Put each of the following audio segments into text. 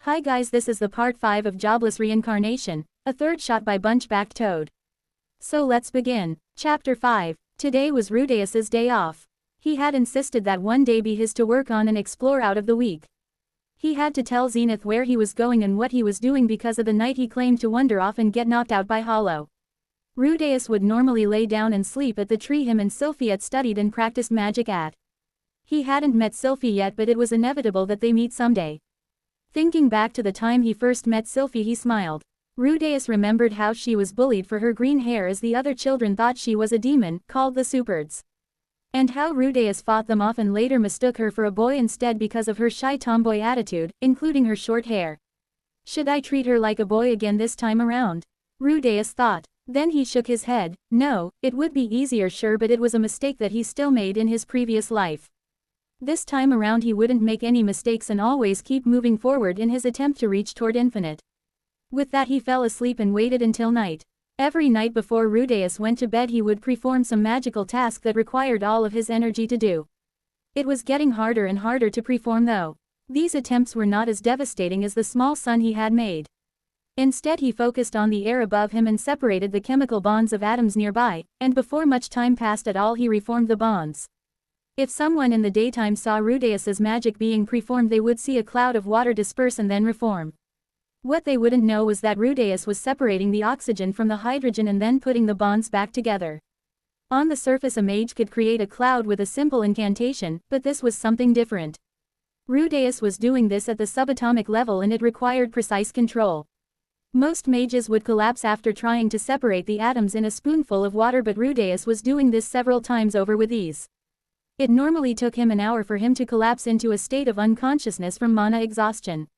Hi guys, this is the part 5 of Jobless Reincarnation, a third shot by Bunchback Toad. So let's begin. Chapter 5. Today was Rudeus's day off. He had insisted that one day be his to work on and explore out of the week. He had to tell Zenith where he was going and what he was doing because of the night he claimed to wander off and get knocked out by Hollow. Rudeus would normally lay down and sleep at the tree him and Sylphie had studied and practiced magic at. He hadn't met Sylphie yet, but it was inevitable that they meet someday. Thinking back to the time he first met Sylphie, he smiled. Rudeus remembered how she was bullied for her green hair as the other children thought she was a demon, called the Superds. And how Rudeus fought them off and later mistook her for a boy instead because of her shy tomboy attitude, including her short hair. Should I treat her like a boy again this time around? Rudeus thought. Then he shook his head. No, it would be easier sure, but it was a mistake that he still made in his previous life. This time around he wouldn't make any mistakes and always keep moving forward in his attempt to reach toward infinite. With that he fell asleep and waited until night. Every night before Rudeus went to bed he would perform some magical task that required all of his energy to do. It was getting harder and harder to perform though. These attempts were not as devastating as the small sun he had made. Instead he focused on the air above him and separated the chemical bonds of atoms nearby, and before much time passed at all he reformed the bonds. If someone in the daytime saw Rudeus's magic being performed, they would see a cloud of water disperse and then reform. What they wouldn't know was that Rudeus was separating the oxygen from the hydrogen and then putting the bonds back together. On the surface a mage could create a cloud with a simple incantation, but this was something different. Rudeus was doing this at the subatomic level and it required precise control. Most mages would collapse after trying to separate the atoms in a spoonful of water, but Rudeus was doing this several times over with ease. It normally took him an hour for him to collapse into a state of unconsciousness from mana exhaustion.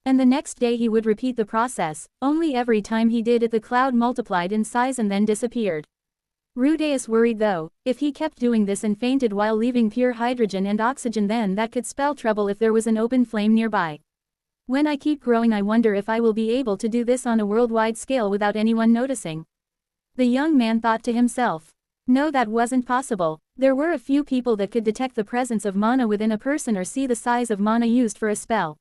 And the next day he would repeat the process, only every time he did it the cloud multiplied in size and then disappeared. Rudeus worried though, if he kept doing this and fainted while leaving pure hydrogen and oxygen, then that could spell trouble if there was an open flame nearby. When I keep growing I wonder if I will be able to do this on a worldwide scale without anyone noticing. The young man thought to himself. No, that wasn't possible. There were a few people that could detect the presence of mana within a person or see the size of mana used for a spell.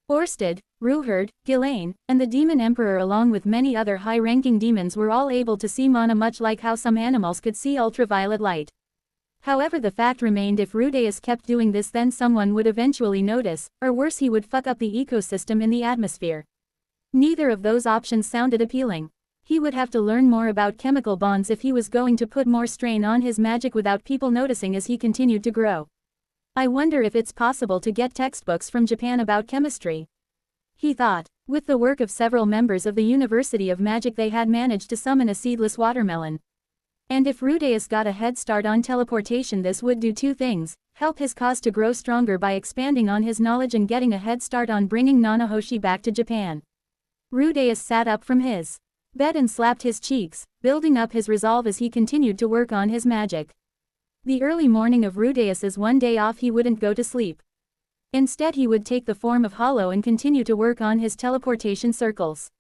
Orsted, Ruherd, Ghislaine, and the Demon Emperor along with many other high-ranking demons were all able to see mana, much like how some animals could see ultraviolet light. However, the fact remained, if Rudeus kept doing this then someone would eventually notice, or worse he would fuck up the ecosystem in the atmosphere. Neither of those options sounded appealing. He would have to learn more about chemical bonds if he was going to put more strain on his magic without people noticing as he continued to grow. I wonder if it's possible to get textbooks from Japan about chemistry. He thought. With the work of several members of the University of Magic they had managed to summon a seedless watermelon. And if Rudeus got a head start on teleportation, this would do two things: help his cause to grow stronger by expanding on his knowledge and getting a head start on bringing Nanahoshi back to Japan. Rudeus sat up from his bed and slapped his cheeks, building up his resolve as he continued to work on his magic. The early morning of Rudeus's one day off he wouldn't go to sleep. Instead he would take the form of Hollow and continue to work on his teleportation circles.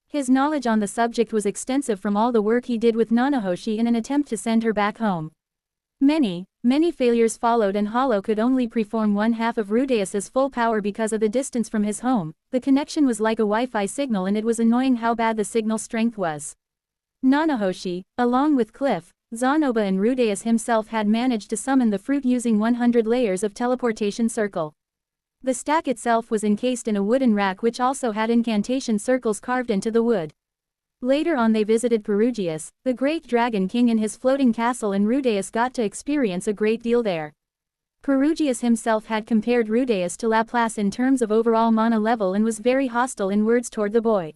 His knowledge on the subject was extensive from all the work he did with Nanahoshi in an attempt to send her back home. Many failures followed and Hollow could only perform one half of Rudeus's full power because of the distance from his home. The connection was like a Wi-Fi signal and it was annoying how bad the signal strength was. Nanahoshi, along with Cliff, Zanoba and Rudeus himself had managed to summon the fruit using 100 layers of teleportation circle. The stack itself was encased in a wooden rack which also had incantation circles carved into the wood. Later on they visited Perugius, the great dragon king, in his floating castle, and Rudeus got to experience a great deal there. Perugius himself had compared Rudeus to Laplace in terms of overall mana level and was very hostile in words toward the boy.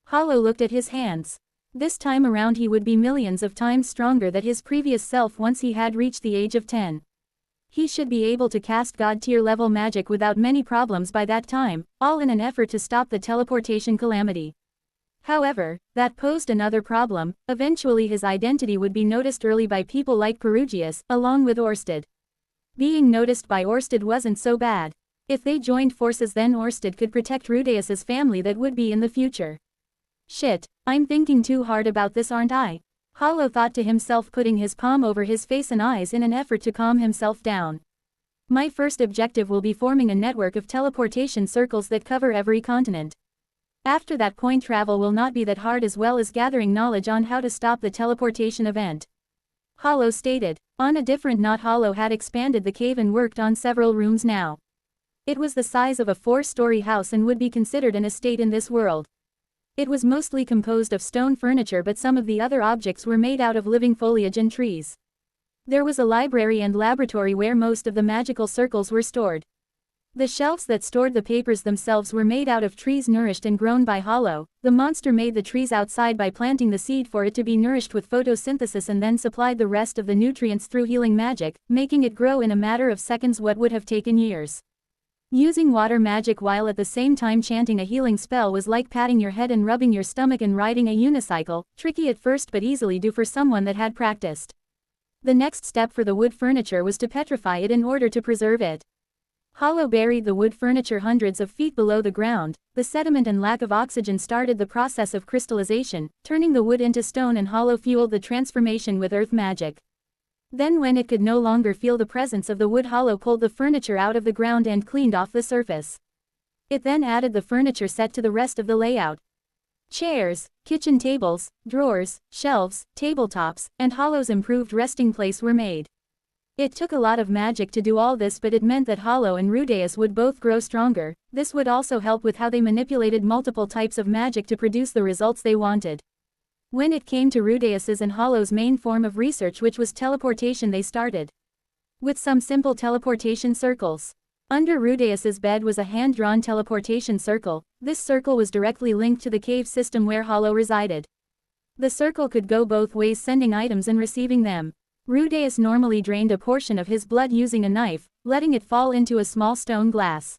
Hollow looked at his hands. This time around he would be millions of times stronger than his previous self once he had reached the age of 10. He should be able to cast god-tier level magic without many problems by that time, all in an effort to stop the teleportation calamity. However, that posed another problem: eventually his identity would be noticed early by people like Perugius, along with Orsted. Being noticed by Orsted wasn't so bad. If they joined forces then Orsted could protect Rudeus's family that would be in the future. Shit, I'm thinking too hard about this, aren't I? Hollow thought to himself, putting his palm over his face and eyes in an effort to calm himself down. My first objective will be forming a network of teleportation circles that cover every continent. After that point, travel will not be that hard, as well as gathering knowledge on how to stop the teleportation event. Hollow stated. On a different note, Hollow had expanded the cave and worked on several rooms now. It was the size of a 4-story house and would be considered an estate in this world. It was mostly composed of stone furniture, but some of the other objects were made out of living foliage and trees. There was a library and laboratory where most of the magical circles were stored. The shelves that stored the papers themselves were made out of trees nourished and grown by Hollow. The monster made the trees outside by planting the seed for it to be nourished with photosynthesis and then supplied the rest of the nutrients through healing magic, making it grow in a matter of seconds what would have taken years. Using water magic while at the same time chanting a healing spell was like patting your head and rubbing your stomach and riding a unicycle, tricky at first but easily do for someone that had practiced. The next step for the wood furniture was to petrify it in order to preserve it. Hollow buried the wood furniture hundreds of feet below the ground. The sediment and lack of oxygen started the process of crystallization, turning the wood into stone, and Hollow fueled the transformation with earth magic. Then when it could no longer feel the presence of the wood, Hollow pulled the furniture out of the ground and cleaned off the surface. It then added the furniture set to the rest of the layout. Chairs, kitchen tables, drawers, shelves, tabletops, and Hollow's improved resting place were made. It took a lot of magic to do all this, but it meant that Hollow and Rudeus would both grow stronger. This would also help with how they manipulated multiple types of magic to produce the results they wanted. When it came to Rudeus's and Hollow's main form of research, which was teleportation, they started with some simple teleportation circles. Under Rudeus's bed was a hand-drawn teleportation circle. This circle was directly linked to the cave system where Hollow resided. The circle could go both ways, sending items and receiving them. Rudeus normally drained a portion of his blood using a knife, letting it fall into a small stone glass.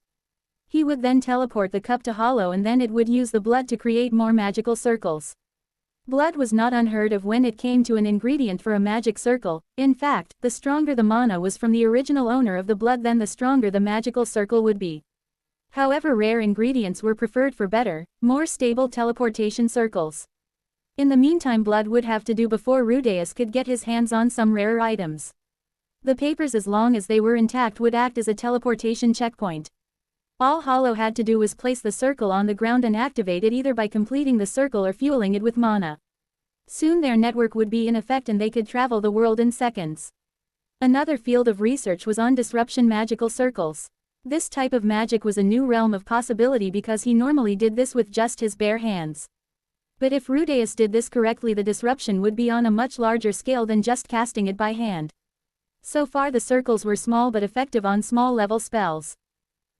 He would then teleport the cup to Hollow, and then it would use the blood to create more magical circles. Blood was not unheard of when it came to an ingredient for a magic circle. In fact, the stronger the mana was from the original owner of the blood, then the stronger the magical circle would be. However, rare ingredients were preferred for better, more stable teleportation circles. In the meantime, blood would have to do before Rudeus could get his hands on some rarer items. The papers, as long as they were intact, would act as a teleportation checkpoint. All Hollow had to do was place the circle on the ground and activate it either by completing the circle or fueling it with mana. Soon their network would be in effect and they could travel the world in seconds. Another field of research was on disruption magical circles. This type of magic was a new realm of possibility because he normally did this with just his bare hands. But if Rudeus did this correctly, the disruption would be on a much larger scale than just casting it by hand. So far the circles were small but effective on small-level spells.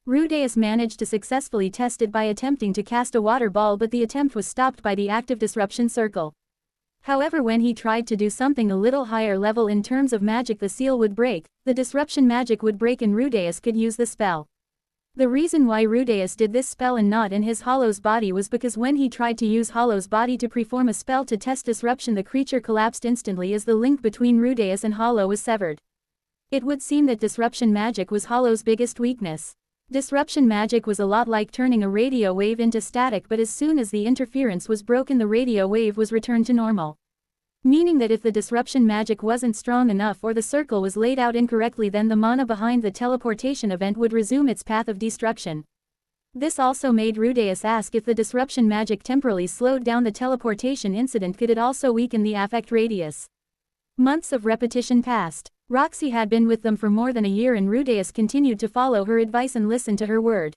Rudeus managed to successfully test it by attempting to cast a water ball, but the attempt was stopped by the active disruption circle. However, when he tried to do something a little higher level in terms of magic, the seal would break, the disruption magic would break, and Rudeus could use the spell. The reason why Rudeus did this spell and not in his Hollow's body was because when he tried to use Hollow's body to perform a spell to test disruption, the creature collapsed instantly as the link between Rudeus and Hollow was severed. It would seem that disruption magic was Hollow's biggest weakness. Disruption magic was a lot like turning a radio wave into static, but as soon as the interference was broken, the radio wave was returned to normal. Meaning that if the disruption magic wasn't strong enough or the circle was laid out incorrectly, then the mana behind the teleportation event would resume its path of destruction. This also made Rudeus ask if the disruption magic temporarily slowed down the teleportation incident, could it also weaken the affect radius? Months of repetition passed. Roxy had been with them for more than a year, and Rudeus continued to follow her advice and listen to her word.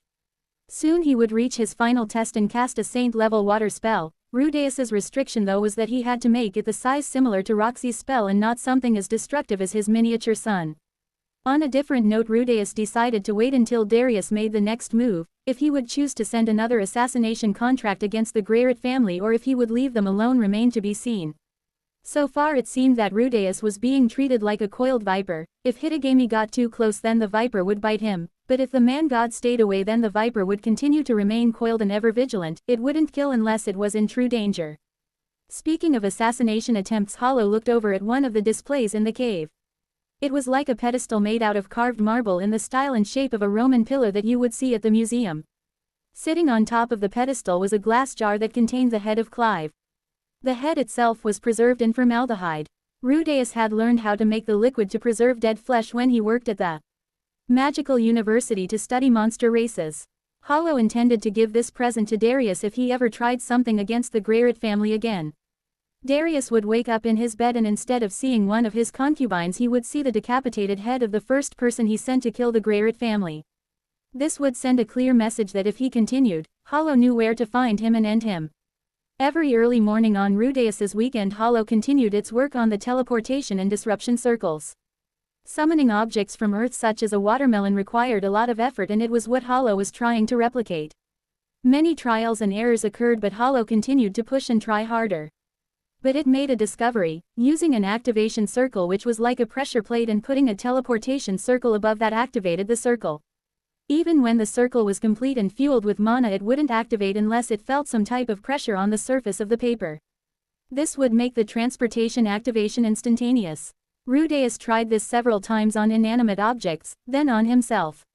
Soon he would reach his final test and cast a saint-level water spell. Rudeus's restriction though was that he had to make it the size similar to Roxy's spell and not something as destructive as his miniature son. On a different note, Rudeus decided to wait until Darius made the next move, if he would choose to send another assassination contract against the Greyrat family or if he would leave them alone remained to be seen. So far it seemed that Rudeus was being treated like a coiled viper. If Hitagami got too close, then the viper would bite him, but if the man god stayed away, then the viper would continue to remain coiled and ever vigilant. It wouldn't kill unless it was in true danger. Speaking of assassination attempts, Hollow looked over at one of the displays in the cave. It was like a pedestal made out of carved marble in the style and shape of a Roman pillar that you would see at the museum. Sitting on top of the pedestal was a glass jar that contained the head of Clive. The head itself was preserved in formaldehyde. Rudeus had learned how to make the liquid to preserve dead flesh when he worked at the Magical University to study monster races. Hollow intended to give this present to Darius if he ever tried something against the Greyrat family again. Darius would wake up in his bed and instead of seeing one of his concubines he would see the decapitated head of the first person he sent to kill the Greyrat family. This would send a clear message that if he continued, Hollow knew where to find him and end him. Every early morning on Rudeus's weekend, Hollow continued its work on the teleportation and disruption circles. Summoning objects from Earth such as a watermelon required a lot of effort, and it was what Hollow was trying to replicate. Many trials and errors occurred, but Hollow continued to push and try harder. But it made a discovery, using an activation circle which was like a pressure plate and putting a teleportation circle above that activated the circle. Even when the circle was complete and fueled with mana, it wouldn't activate unless it felt some type of pressure on the surface of the paper. This would make the transportation activation instantaneous. Rudeus tried this several times on inanimate objects, then on himself.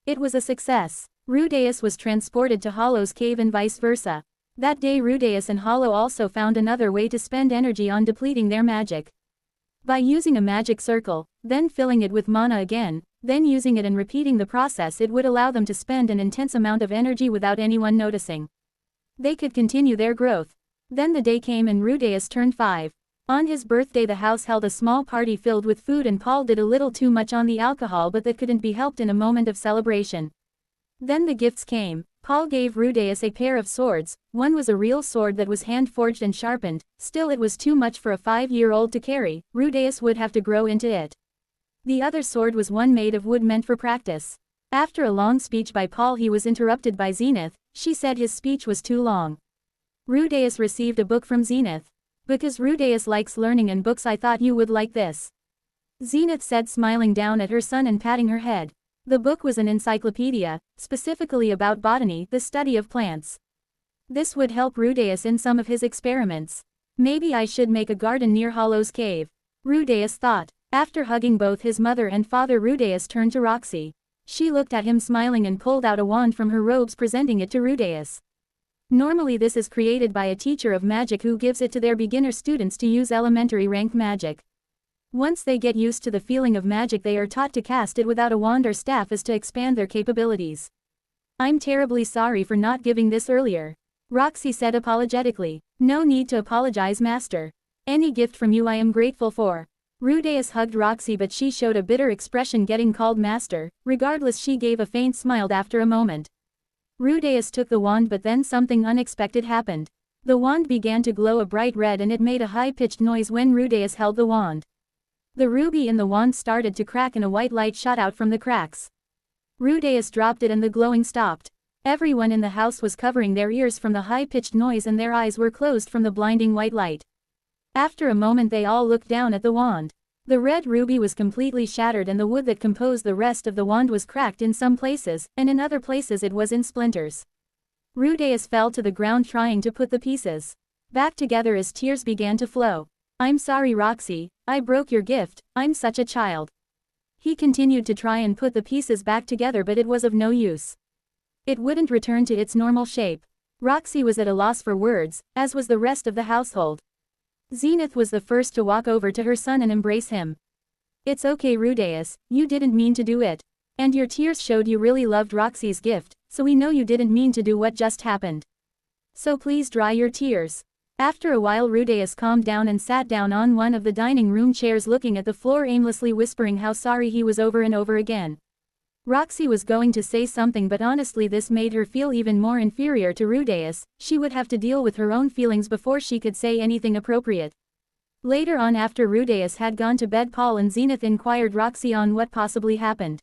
It was a success. Rudeus was transported to Hollow's cave and vice versa. That day Rudeus and Hollow also found another way to spend energy on depleting their magic. By using a magic circle, then filling it with mana again, then using it and repeating the process, it would allow them to spend an intense amount of energy without anyone noticing. They could continue their growth. Then the day came and Rudeus turned 5. On his birthday the house held a small party filled with food, and Paul did a little too much on the alcohol, but that couldn't be helped in a moment of celebration. Then the gifts came. Paul gave Rudeus a pair of swords. One was a real sword that was hand-forged and sharpened, still it was too much for a 5-year-old to carry, Rudeus would have to grow into it. The other sword was one made of wood meant for practice. After a long speech by Paul he was interrupted by Zenith. She said his speech was too long. Rudeus received a book from Zenith. Because Rudeus likes learning and books, I thought you would like this. Zenith said, smiling down at her son and patting her head. The book was an encyclopedia, specifically about botany, the study of plants. This would help Rudeus in some of his experiments. Maybe I should make a garden near Hollow's cave, Rudeus thought. After hugging both his mother and father, Rudeus turned to Roxy. She looked at him smiling and pulled out a wand from her robes, presenting it to Rudeus. Normally this is created by a teacher of magic who gives it to their beginner students to use elementary rank magic. Once they get used to the feeling of magic, they are taught to cast it without a wand or staff as to expand their capabilities. I'm terribly sorry for not giving this earlier, Roxy said apologetically. No need to apologize, master. Any gift from you I am grateful for. Rudeus hugged Roxy, but she showed a bitter expression getting called master. Regardless, she gave a faint smile after a moment. Rudeus took the wand, but then something unexpected happened. The wand began to glow a bright red and it made a high-pitched noise when Rudeus held the wand. The ruby in the wand started to crack and a white light shot out from the cracks. Rudeus dropped it and the glowing stopped. Everyone in the house was covering their ears from the high-pitched noise and their eyes were closed from the blinding white light. After a moment they all looked down at the wand. The red ruby was completely shattered and the wood that composed the rest of the wand was cracked in some places, and in other places it was in splinters. Rudeus fell to the ground trying to put the pieces back together as tears began to flow. I'm sorry, Roxy, I broke your gift, I'm such a child. He continued to try and put the pieces back together, but it was of no use. It wouldn't return to its normal shape. Roxy was at a loss for words, as was the rest of the household. Zenith was the first to walk over to her son and embrace him. It's okay, Rudeus, you didn't mean to do it. And your tears showed you really loved Roxy's gift, so we know you didn't mean to do what just happened. So please dry your tears. After a while Rudeus calmed down and sat down on one of the dining room chairs, looking at the floor aimlessly, whispering how sorry he was over and over again. Roxy was going to say something, but honestly this made her feel even more inferior to Rudeus. She would have to deal with her own feelings before she could say anything appropriate. Later on, after Rudeus had gone to bed, Paul and Zenith inquired Roxy on what possibly happened.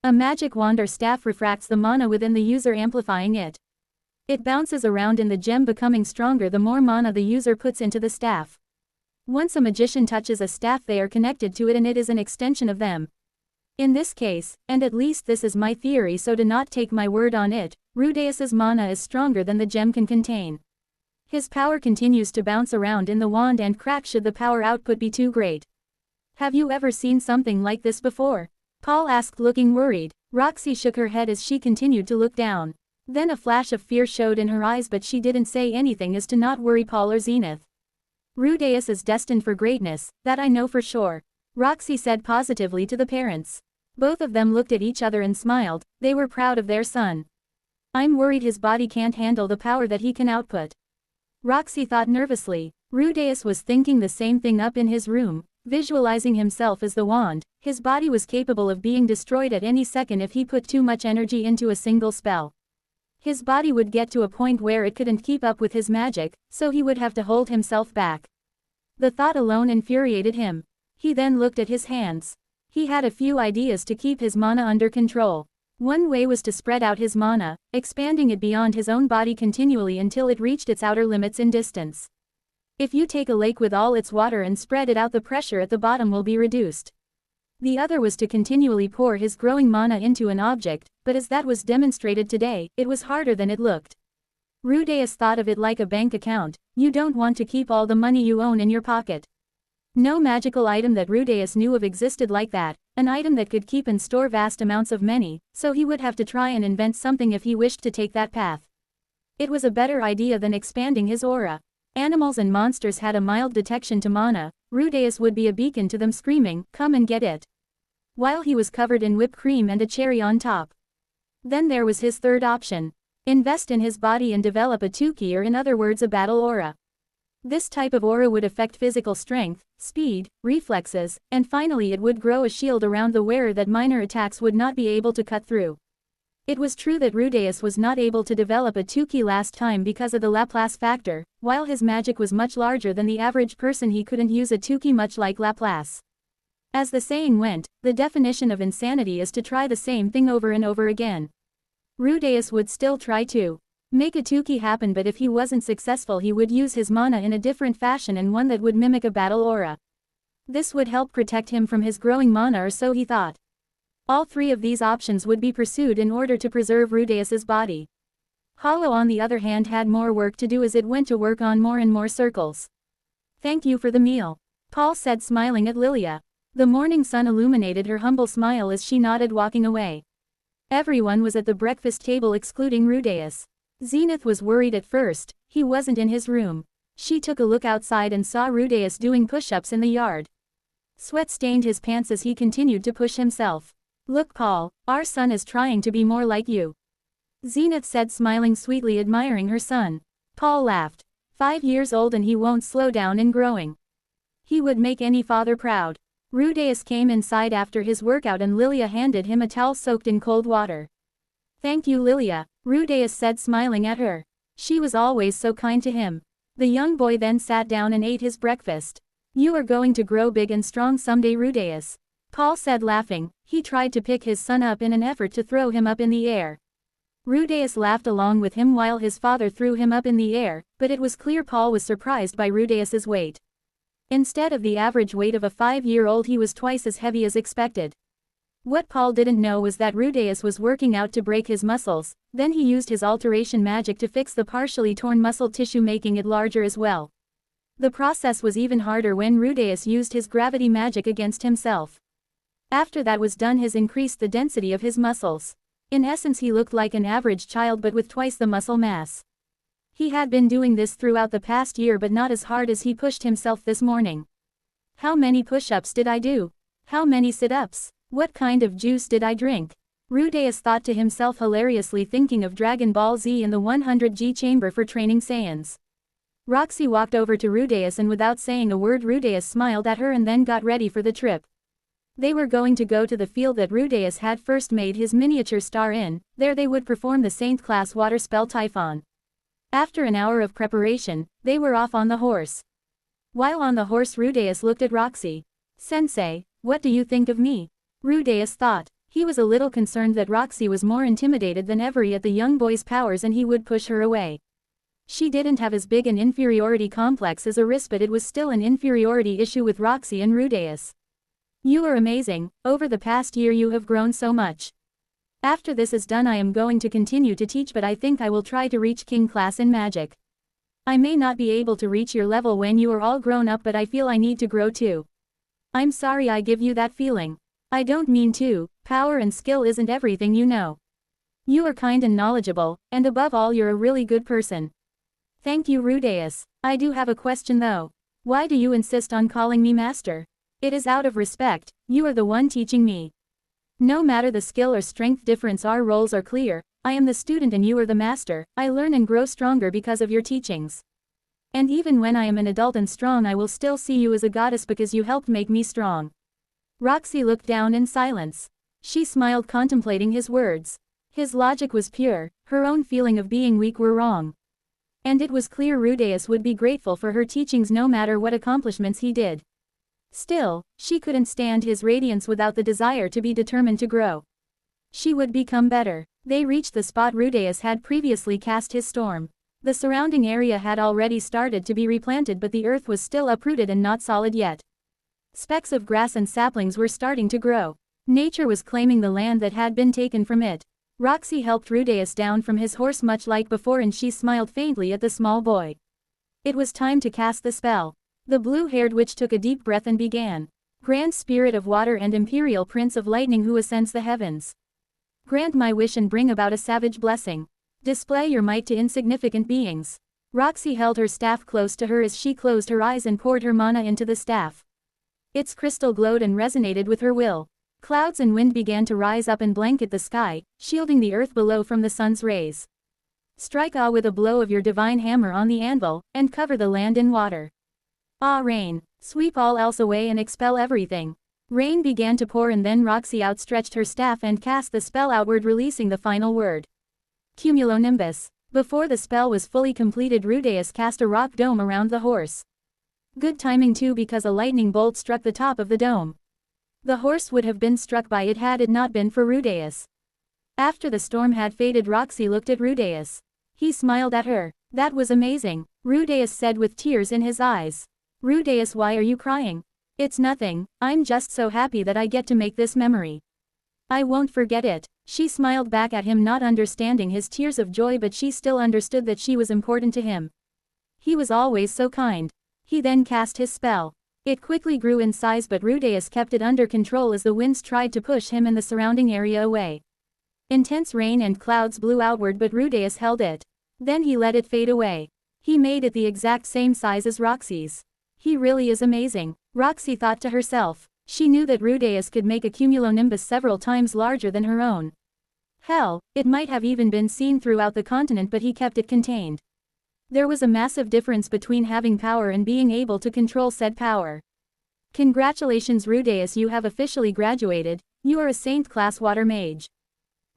A magic wand or staff refracts the mana within the user, amplifying it. It bounces around in the gem, becoming stronger the more mana the user puts into the staff. Once a magician touches a staff, they are connected to it and it is an extension of them. In this case, and at least this is my theory, so do not take my word on it, Rudeus's mana is stronger than the gem can contain. His power continues to bounce around in the wand and crack should the power output be too great. Have you ever seen something like this before? Paul asked, looking worried. Roxy shook her head as she continued to look down. Then a flash of fear showed in her eyes, but she didn't say anything as to not worry Paul or Zenith. Rudeus is destined for greatness, that I know for sure, Roxy said positively to the parents. Both of them looked at each other and smiled, they were proud of their son. I'm worried his body can't handle the power that he can output. Roxy thought nervously. Rudeus was thinking the same thing up in his room, visualizing himself as the wand. His body was capable of being destroyed at any second if he put too much energy into a single spell. His body would get to a point where it couldn't keep up with his magic, so he would have to hold himself back. The thought alone infuriated him. He then looked at his hands. He had a few ideas to keep his mana under control. One way was to spread out his mana, expanding it beyond his own body continually until it reached its outer limits in distance. If you take a lake with all its water and spread it out, the pressure at the bottom will be reduced. The other was to continually pour his growing mana into an object, but as that was demonstrated today, it was harder than it looked. Rudeus thought of it like a bank account. You don't want to keep all the money you own in your pocket. No magical item that Rudeus knew of existed like that, an item that could keep and store vast amounts of money, so he would have to try and invent something if he wished to take that path. It was a better idea than expanding his aura. Animals and monsters had a mild detection to mana. Rudeus would be a beacon to them, screaming, "Come and get it!" while he was covered in whipped cream and a cherry on top. Then there was his third option. Invest in his body and develop a Tuki, or in other words a battle aura. This type of aura would affect physical strength, speed, reflexes, and finally it would grow a shield around the wearer that minor attacks would not be able to cut through. It was true that Rudeus was not able to develop a Tuki last time because of the Laplace factor. While his magic was much larger than the average person, he couldn't use a Tuki, much like Laplace. As the saying went, the definition of insanity is to try the same thing over and over again. Rudeus would still try to make a Tuki happen, but if he wasn't successful he would use his mana in a different fashion, and one that would mimic a battle aura. This would help protect him from his growing mana, or so he thought. All three of these options would be pursued in order to preserve Rudeus's body. Hollow on the other hand had more work to do as it went to work on more and more circles. "Thank you for the meal," Paul said, smiling at Lilia. The morning sun illuminated her humble smile as she nodded, walking away. Everyone was at the breakfast table excluding Rudeus. Zenith was worried at first. He wasn't in his room. She took a look outside and saw Rudeus doing push-ups in the yard. Sweat stained his pants as he continued to push himself. "Look, Paul, our son is trying to be more like you," Zenith said, smiling sweetly, admiring her son. Paul laughed. 5 years old and he won't slow down in growing. He would make any father proud. Rudeus came inside after his workout and Lilia handed him a towel soaked in cold water. "Thank you, Lilia," Rudeus said, smiling at her. She was always so kind to him. The young boy then sat down and ate his breakfast. "You are going to grow big and strong someday, Rudeus," Paul said, laughing. He tried to pick his son up in an effort to throw him up in the air. Rudeus laughed along with him while his father threw him up in the air, but it was clear Paul was surprised by Rudeus's weight. Instead of the average weight of a 5-year-old, he was twice as heavy as expected. What Paul didn't know was that Rudeus was working out to break his muscles. Then he used his alteration magic to fix the partially torn muscle tissue, making it larger as well. The process was even harder when Rudeus used his gravity magic against himself. After that was done, his increased the density of his muscles. In essence, he looked like an average child but with twice the muscle mass. He had been doing this throughout the past year, but not as hard as he pushed himself this morning. "How many push-ups did I do? How many sit-ups? What kind of juice did I drink?" Rudeus thought to himself, hilariously thinking of Dragon Ball Z in the 100G chamber for training Saiyans. Roxy walked over to Rudeus and without saying a word, Rudeus smiled at her and then got ready for the trip. They were going to go to the field that Rudeus had first made his miniature star in. There they would perform the Saint class water spell Typhon. After an hour of preparation, they were off on the horse. While on the horse, Rudeus looked at Roxy. "Sensei, what do you think of me?" Rudeus thought. He was a little concerned that Roxy was more intimidated than ever at the young boy's powers and he would push her away. She didn't have as big an inferiority complex as Aris, but it was still an inferiority issue with Roxy and Rudeus. "You are amazing. Over the past year you have grown so much. After this is done I am going to continue to teach, but I think I will try to reach King class in magic. I may not be able to reach your level when you are all grown up, but I feel I need to grow too. I'm sorry I give you that feeling. I don't mean to. Power and skill isn't everything, you know. You are kind and knowledgeable, and above all you're a really good person." "Thank you, Rudeus. I do have a question though. Why do you insist on calling me master? It is out of respect. You are the one teaching me." No matter the skill or strength difference, our roles are clear. I am the student and you are the master. I learn and grow stronger because of your teachings. And even when I am an adult and strong, I will still see you as a goddess because you helped make me strong. Roxy looked down in silence. She smiled, contemplating his words. His logic was pure, her own feeling of being weak were wrong. And it was clear Rudeus would be grateful for her teachings no matter what accomplishments he did. Still, she couldn't stand his radiance without the desire to be determined to grow. She would become better. They reached the spot Rudeus had previously cast his storm. The surrounding area had already started to be replanted, but the earth was still uprooted and not solid yet. Specks of grass and saplings were starting to grow. Nature was claiming the land that had been taken from it. Roxy helped Rudeus down from his horse much like before, and she smiled faintly at the small boy. It was time to cast the spell. The blue-haired witch took a deep breath and began. Grand Spirit of Water and Imperial Prince of Lightning who ascends the heavens. Grant my wish and bring about a savage blessing. Display your might to insignificant beings. Roxy held her staff close to her as she closed her eyes and poured her mana into the staff. Its crystal glowed and resonated with her will. Clouds and wind began to rise up and blanket the sky, shielding the earth below from the sun's rays. Strike Ah with a blow of your divine hammer on the anvil, and cover the land in water. Ah, rain, sweep all else away and expel everything. Rain began to pour, and then Roxy outstretched her staff and cast the spell outward, releasing the final word. Cumulonimbus. Before the spell was fully completed, Rudeus cast a rock dome around the horse. Good timing too, because a lightning bolt struck the top of the dome. The horse would have been struck by it had it not been for Rudeus. After the storm had faded, Roxy looked at Rudeus. He smiled at her. That was amazing, Rudeus said with tears in his eyes. Rudeus, why are you crying? It's nothing, I'm just so happy that I get to make this memory. I won't forget it. She smiled back at him, not understanding his tears of joy, but she still understood that she was important to him. He was always so kind. He then cast his spell. It quickly grew in size, but Rudeus kept it under control as the winds tried to push him and the surrounding area away. Intense rain and clouds blew outward, but Rudeus held it. Then he let it fade away. He made it the exact same size as Roxy's. He really is amazing, Roxy thought to herself. She knew that Rudeus could make a cumulonimbus several times larger than her own. Hell, it might have even been seen throughout the continent, but he kept it contained. There was a massive difference between having power and being able to control said power. Congratulations Rudeus, you have officially graduated, you are a Saint-class water mage.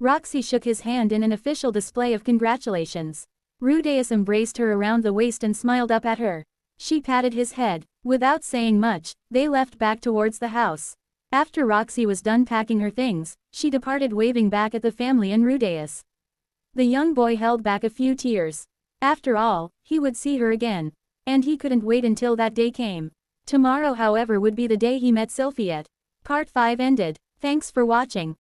Roxy shook his hand in an official display of congratulations. Rudeus embraced her around the waist and smiled up at her. She patted his head. Without saying much, they left back towards the house. After Roxy was done packing her things, she departed, waving back at the family and Rudeus. The young boy held back a few tears. After all, he would see her again. And he couldn't wait until that day came. Tomorrow, however, would be the day he met Sylphiette. Part 5 ended. Thanks for watching.